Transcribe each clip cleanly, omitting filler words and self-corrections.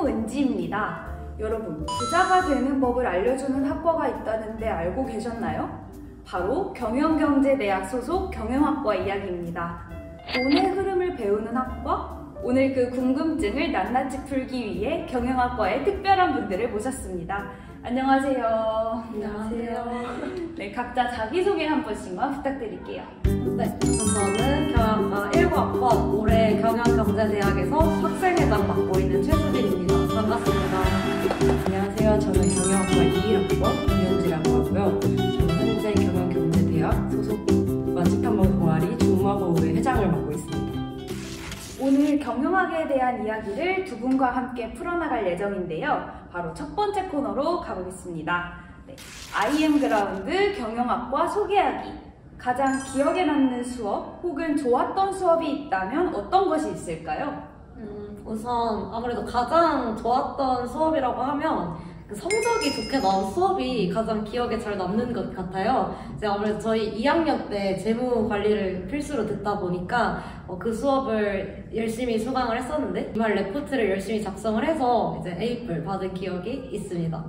최무은지입니다. 여러분, 부자가 되는 법을 알려주는 학과가 있다는데 알고 계셨나요? 바로 경영경제대학 소속 경영학과 이야기입니다. 돈의 흐름을 배우는 학과? 오늘 그 궁금증을 낱낱이 풀기 위해 경영학과에 특별한 분들을 모셨습니다. 안녕하세요. 안녕하세요. 네, 각자 자기소개 한 번씩만 부탁드릴게요. 네, 저는 경영학과 19학번 올해 경영경제대학에서 학생회장 맡고 있는 최수빈입니다. 반갑습니다. 안녕하세요. 저는 경영학과 21학번 김현지라고 하고요. 저는 현재 경영경제대학 소속 맛집탐방 동아리 중마고의 회장을 맡고 있습니다. 오늘 경영학에 대한 이야기를 두 분과 함께 풀어나갈 예정인데요. 바로 첫 번째 코너로 가보겠습니다. 네, IM 그라운드 경영학과 소개하기. 가장 기억에 남는 수업 혹은 좋았던 수업이 있다면 어떤 것이 있을까요? 우선 아무래도 가장 좋았던 수업이라고 하면 성적이 좋게 나온 수업이 가장 기억에 잘 남는 것 같아요. 이제 아무래도 저희 2학년 때 재무 관리를 필수로 듣다 보니까 그 수업을 열심히 수강을 했었는데 주말 레포트를 열심히 작성을 해서 이제 A뿔 받은 기억이 있습니다.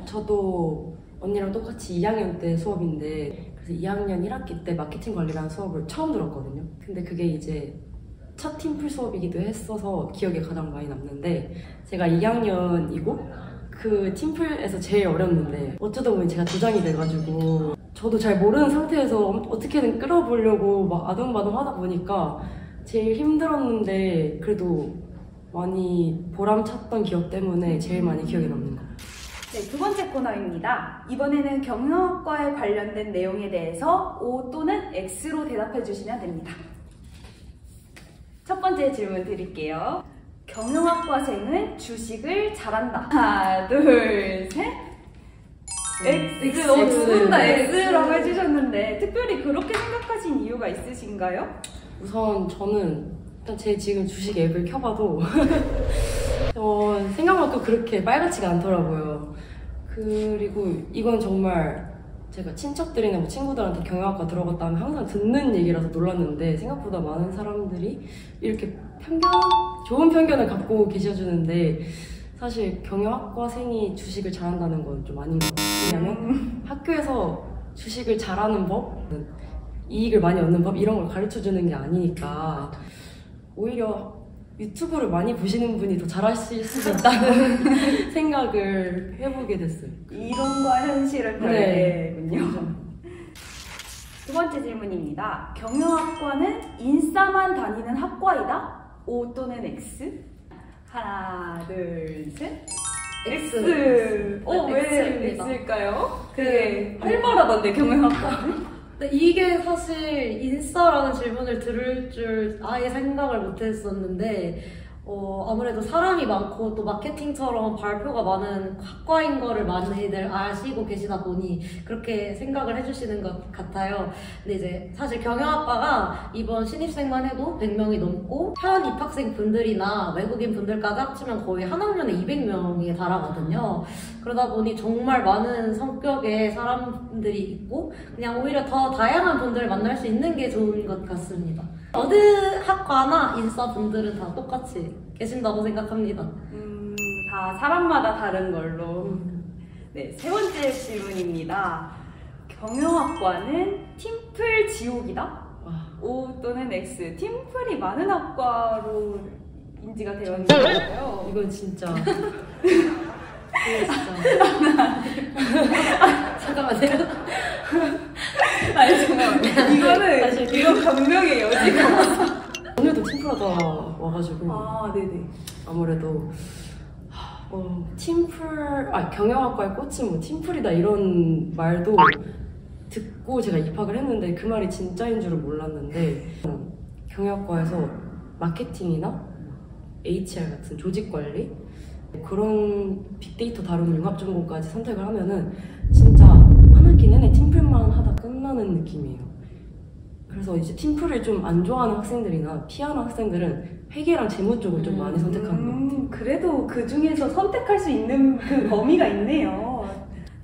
저도 언니랑 똑같이 2학년 때 수업인데 그래서 2학년 1학기 때 마케팅 관리라는 수업을 처음 들었거든요. 근데 그게 이제 첫 팀플 수업이기도 했어서 기억에 가장 많이 남는데 제가 2학년이고 그 팀플에서 제일 어렸는데 어쩌다 보니 제가 조장이 돼가지고 저도 잘 모르는 상태에서 어떻게든 끌어보려고 막 아둥바둥 하다 보니까 제일 힘들었는데 그래도 많이 보람찼던 기억 때문에 제일 많이 기억에 남는 것 같아요. 네, 두 번째 코너입니다. 이번에는 경영학과에 관련된 내용에 대해서 O 또는 X로 대답해 주시면 됩니다. 첫 번째 질문 드릴게요. 경영학과생은 주식을 잘한다. 하나, 둘, 셋. X. 두 분 다 X라고 해주셨는데 특별히 그렇게 생각하신 이유가 있으신가요? 우선 저는 일단 제 지금 주식 앱을 켜봐도 생각만큼 그렇게 빨갛지가 않더라고요. 그리고 이건 정말 제가 친척들이나 뭐 친구들한테 경영학과 들어갔다 하면 항상 듣는 얘기라서 놀랐는데 생각보다 많은 사람들이 이렇게 좋은 편견을 갖고 계셔주는데 사실 경영학과생이 주식을 잘한다는 건 좀 아닌 것 같아요. 왜냐면 학교에서 주식을 잘하는 법, 이익을 많이 얻는 법 이런 걸 가르쳐주는 게 아니니까 오히려 유튜브를 많이 보시는 분이 더 잘하실 수도 있다는 생각을 해보게 됐어요. 이론과 현실을 별개군요. 두 번째 질문입니다. 경영학과는 인싸만 다니는 학과이다? O 또는 X? 하나, 둘, 셋. X. 왜 X일까요? 그게 활발하던데 경영학과는? 근데 이게 사실 인싸라는 질문을 들을 줄 아예 생각을 못했었는데 아무래도 사람이 많고 또 마케팅처럼 발표가 많은 학과인 거를 많이들 아시고 계시다 보니 그렇게 생각을 해주시는 것 같아요. 근데 이제 사실 경영학과가 이번 신입생만 해도 100명이 넘고 현 입학생 분들이나 외국인 분들까지 합치면 거의 한 학년에 200명이 달하거든요. 그러다 보니 정말 많은 성격의 사람들이 있고 그냥 오히려 더 다양한 분들을 만날 수 있는 게 좋은 것 같습니다. 어느 학과나 인싸분들은 다 똑같이 계신다고 생각합니다. 다 사람마다 다른 걸로. 네, 세 번째 질문입니다. 경영학과는 팀플 지옥이다? O 또는 X. 팀플이 많은 학과로 인지가 되어 있는 거예요. 이건 진짜 잠깐만요. 아니 정말 이건 변명의 여지가 없어. 오늘도 팀플하다 와가지고 네네. 아무래도 경영학과에 꽂힌 뭐 팀플이다 이런 말도 듣고 제가 입학을 했는데 그 말이 진짜인 줄은 몰랐는데 경영학과에서 마케팅이나 HR 같은 조직관리 그런 빅데이터 다루는 융합전공까지 선택을 하면은 진짜 한 학기 내내 팀플만 하다 끝나는 느낌이에요. 그래서 이제 팀플을 좀 안 좋아하는 학생들이나 피하는 학생들은 회계랑 재무 쪽을 좀 많이 선택하는 것 같아요. 그래도 그 중에서 선택할 수 있는 그 범위가 있네요.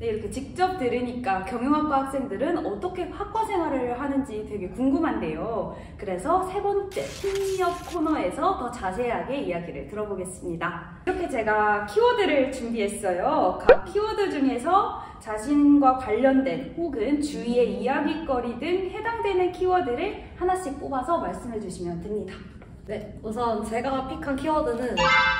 네, 이렇게 직접 들으니까 경영학과 학생들은 어떻게 학과 생활을 하는지 되게 궁금한데요. 그래서 세 번째 심리업 코너에서 더 자세하게 이야기를 들어보겠습니다. 이렇게 제가 키워드를 준비했어요. 각 키워드 중에서 자신과 관련된 혹은 주위의 이야기거리 등 해당되는 키워드를 하나씩 뽑아서 말씀해 주시면 됩니다. 네, 우선 제가 픽한 키워드는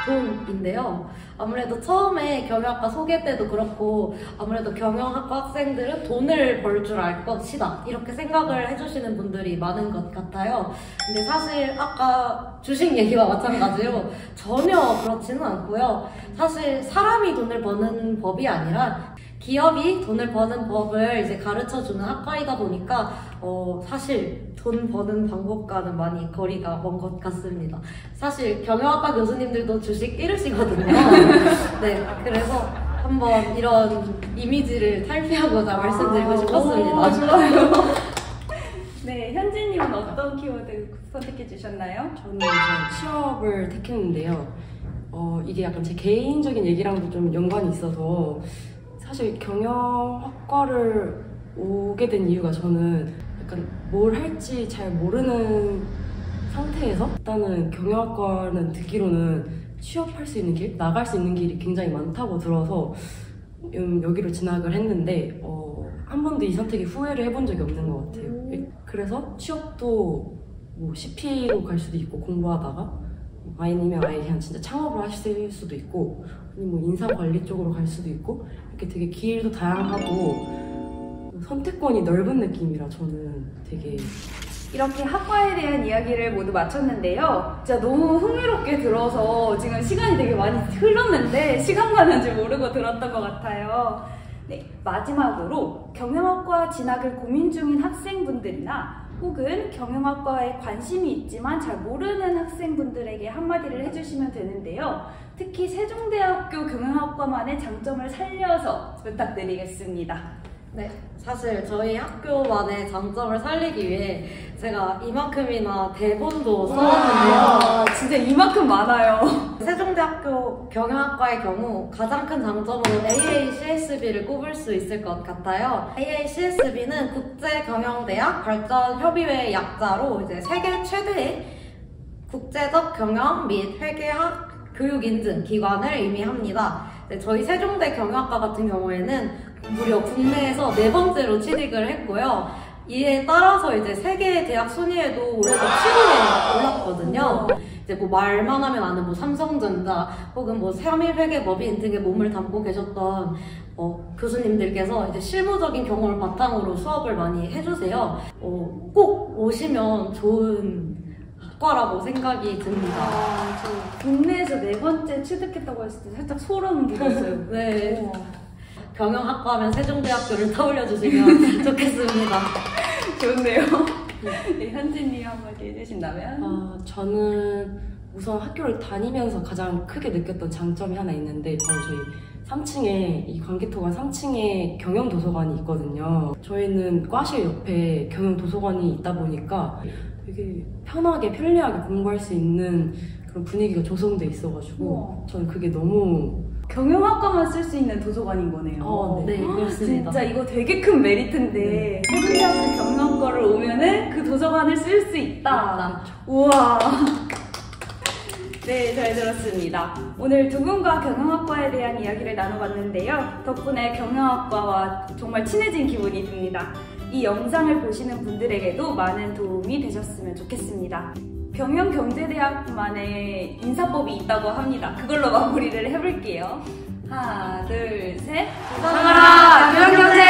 돈인데요. 아무래도 처음에 경영학과 소개 때도 그렇고 아무래도 경영학과 학생들은 돈을 벌 줄 알 것이다 이렇게 생각을 해주시는 분들이 많은 것 같아요. 근데 사실 아까 주식 얘기와 마찬가지로 전혀 그렇지는 않고요. 사실 사람이 돈을 버는 법이 아니라 기업이 돈을 버는 법을 이제 가르쳐주는 학과이다 보니까 사실 돈 버는 방법과는 많이 거리가 먼 것 같습니다. 사실 경영학과 교수님들도 주식 잃으시거든요. 네, 그래서 한번 이런 이미지를 탈피하고자 말씀드리고 싶었습니다. 좋아요. 네, 현진님은 어떤 키워드 선택해 주셨나요? 저는 이제 취업을 택했는데요. 이게 약간 제 개인적인 얘기랑도 좀 연관이 있어서 사실 경영학과를 오게 된 이유가 저는 약간 뭘 할지 잘 모르는 상태에서 일단은 경영학과는 듣기로는 취업할 수 있는 길, 나갈 수 있는 길이 굉장히 많다고 들어서 여기로 진학을 했는데 한 번도 이 선택에 후회를 해본 적이 없는 것 같아요. 그래서 취업도 뭐 CP로 갈 수도 있고 공부하다가 아니면 아예 그냥 진짜 창업을 하실 수도 있고 아니면 뭐 인사관리 쪽으로 갈 수도 있고 이렇게 되게 길도 다양하고 선택권이 넓은 느낌이라 저는 되게 이렇게 학과에 대한 이야기를 모두 마쳤는데요. 진짜 너무 흥미롭게 들어서 지금 시간이 되게 많이 흘렀는데 시간 가는 줄 모르고 들었던 것 같아요. 네, 마지막으로 경영학과 진학을 고민 중인 학생분들이나 혹은 경영학과에 관심이 있지만 잘 모르는 학생분들에게 한마디를 해주시면 되는데요. 특히 세종대학교 경영학과만의 장점을 살려서 부탁드리겠습니다. 네, 사실 저희 학교만의 장점을 살리기 위해 제가 이만큼이나 대본도 써왔는데요. 진짜 이만큼 많아요. 세종대학교 경영학과의 경우 가장 큰 장점으로 AACSB를 꼽을 수 있을 것 같아요. AACSB는 국제경영대학 발전협의회의 약자로 이제 세계 최대의 국제적 경영 및 회계학 교육 인증 기관을 의미합니다. 저희 세종대 경영학과 같은 경우에는 무려 국내에서 4번째로 취직을 했고요. 이에 따라서 이제 세계 대학 순위에도 올해도 7위에 올랐거든요. 이제 뭐 말만 하면 아는 뭐 삼성전자 혹은 뭐 세밀회계법인 등의 몸을 담고 계셨던 교수님들께서 이제 실무적인 경험을 바탕으로 수업을 많이 해주세요. 꼭 오시면 좋은 학과라고 생각이 듭니다. 저 국내에서 4번째 취득했다고 했을 때 살짝 소름 돋았어요. 네. 경영학과 하면 세종대학교를 떠올려주시면 좋겠습니다. 좋네요. 네, 현진님 한마디 해주신다면? 저는 우선 학교를 다니면서 가장 크게 느꼈던 장점이 하나 있는데 바로 저희 3층에 이 관계토관 3층에 경영도서관이 있거든요. 저희는 과실 옆에 경영도서관이 있다 보니까 되게 편하게 편리하게 공부할 수 있는 그런 분위기가 조성돼 있어가지고 저는 그게 너무 경영학과만 쓸 수 있는 도서관인 거네요. 네, 그렇습니다. 진짜 이거 되게 큰 메리트인데 세종대학교 경영학과를 오면은 그 도서관을 쓸 수 있다. 우와. 네, 잘 들었습니다. 오늘 두 분과 경영학과에 대한 이야기를 나눠봤는데요. 덕분에 경영학과와 정말 친해진 기분이 듭니다. 이 영상을 보시는 분들에게도 많은 도움이 되셨으면 좋겠습니다. 경영경제대학만의 인사법이 있다고 합니다. 그걸로 마무리를 해볼게요. 하나, 둘, 셋. 사랑하라 경영경제!